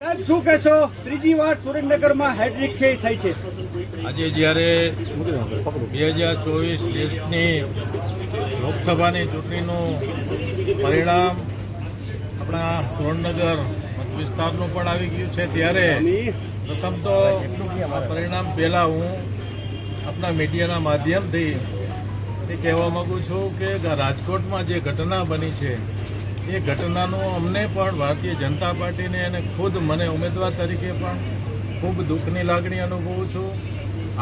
સાહેબ શું કહેશો? ત્રીજી વાર સુરેન્દ્રનગરમાં હેડ્રિક છે થઈ છે. આજે જ્યારે 2024 દેશની લોકસભાની ચૂંટણીનું પરિણામ આપણા સુરેન્દ્રનગર વિસ્તારનું પણ આવી ગયું છે, ત્યારે પ્રથમ તો આ પરિણામ પહેલાં હું આપણા મીડિયાના માધ્યમથી એ કહેવા માગું છું કે રાજકોટમાં જે ઘટના બની છે એ ઘટનાનું અમને પણ ભારતીય જનતા પાર્ટીને અને ખુદ મને ઉમેદવાર તરીકે પણ ખૂબ દુઃખની લાગણી અનુભવું છું.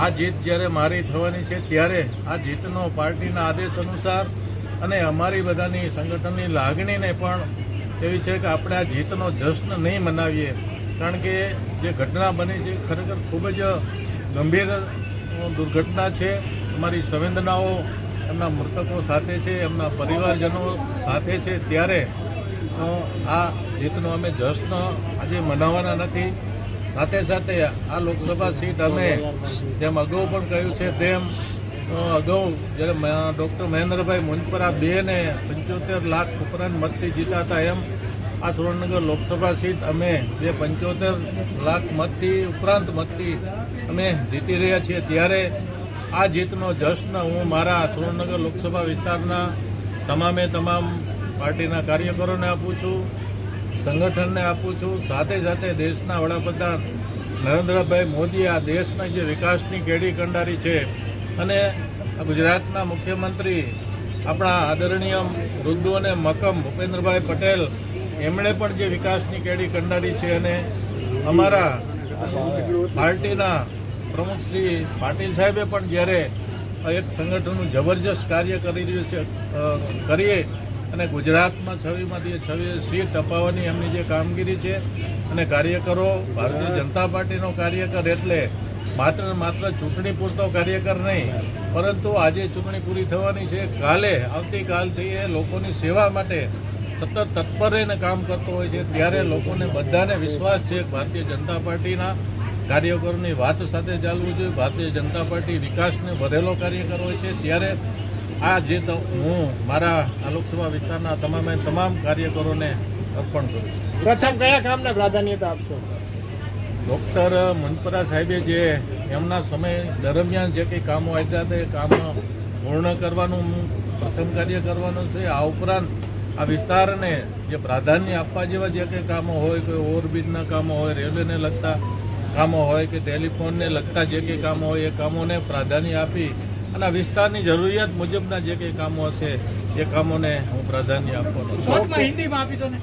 આ જીત જ્યારે મારી થવાની છે ત્યારે આ જીતનો પાર્ટીના આદેશ અનુસાર અને અમારી બધાની સંગઠનની લાગણીને પણ એવી છે કે આપણે આ જીતનો જશ્ન નહીં મનાવીએ, કારણ કે જે ઘટના બની છે ખરેખર ખૂબ જ ગંભીર દુર્ઘટના છે. અમારી સંવેદનાઓ એમના મૃતકો સાથે છે, એમના પરિવારજનો સાથે છે, ત્યારે આ જીતનો અમે જશ્ન આજે મનાવવાના નથી. સાથે સાથે આ લોકસભા સીટ અમે જેમ અગાઉ પણ કહ્યું છે તેમ અગાઉ જ્યારે ડૉક્ટર મહેન્દ્રભાઈ મુંજપરા 2.75 લાખ ઉપરાંત મતથી જીતા હતા, એમ આ સુરેન્દ્રનગર લોકસભા સીટ અમે 2.75 લાખ મતથી ઉપરાંત મતથી અમે જીતી રહ્યા છીએ. ત્યારે આ જીતનો જશ્ન હું મારા સુરેન્દ્રનગર લોકસભા વિસ્તારના તમામ પાર્ટીના કાર્યકરોને આપું છું, સંગઠનને આપું છું. સાથે સાથે દેશના વડાપ્રધાન નરેન્દ્રભાઈ મોદી આ દેશના જે વિકાસની કેડી કંડારી છે અને ગુજરાતના મુખ્યમંત્રી આપણા આદરણીય વૃદ્ધો અને મક્કમ ભૂપેન્દ્રભાઈ પટેલ એમણે પણ જે વિકાસની કેડી કંડારી છે અને અમારા પાર્ટીના પ્રમુખ શ્રી પાટીલ સાહેબે પણ જ્યારે એક સંગઠનનું જબરજસ્ત કાર્ય કરી રહ્યું છે કરીએ અને ગુજરાતમાં 26માંથી 26 સીટ અપાવવાની એમની જે કામગીરી છે અને કાર્યકરો ભારતીય જનતા પાર્ટીનો કાર્યકર એટલે માત્ર ચૂંટણી પૂરતો કાર્યકર નહીં, પરંતુ આજે ચૂંટણી પૂરી થવાની છે, આવતીકાલથી એ લોકોની સેવા માટે સતત તત્પર રહીને કામ કરતો હોય છે. ત્યારે લોકોને બધાને વિશ્વાસ છે કે ભારતીય જનતા પાર્ટીના કાર્યકરોની વાત સાથે ચાલવું જોઈએ. ભારતીય જનતા પાર્ટી વિકાસને વધેલો કાર્યકર હોય છે. ત્યારે આ જીત હું મારા આ લોકસભા વિસ્તારના તમામ કાર્યકરોને અર્પણ કરું છું. પ્રથમ કયા કામને પ્રાધાન્યતા આપશો? ડૉક્ટર મુંજપરા સાહેબે જે એમના સમય દરમિયાન જે કંઈ કામો આપ્યા હતા એ કામો પૂર્ણ કરવાનું પ્રથમ કાર્ય કરવાનું છે. આ ઉપરાંત આ વિસ્તારને જે પ્રાધાન્ય આપવા જેવા જે કંઈ કામો હોય, કોઈ ઓવરબ્રિજના કામો હોય, રેલવેને લગતા કામો હોય કે ટેલિફોનને લગતા જે કંઈ કામો હોય એ કામોને પ્રાધાન્ય આપી અને આ વિસ્તારની જરૂરિયાત મુજબના જે કંઈ કામો હશે એ કામોને હું પ્રાધાન્ય આપવાનો છું. હિન્દીમાં આપી દો ને.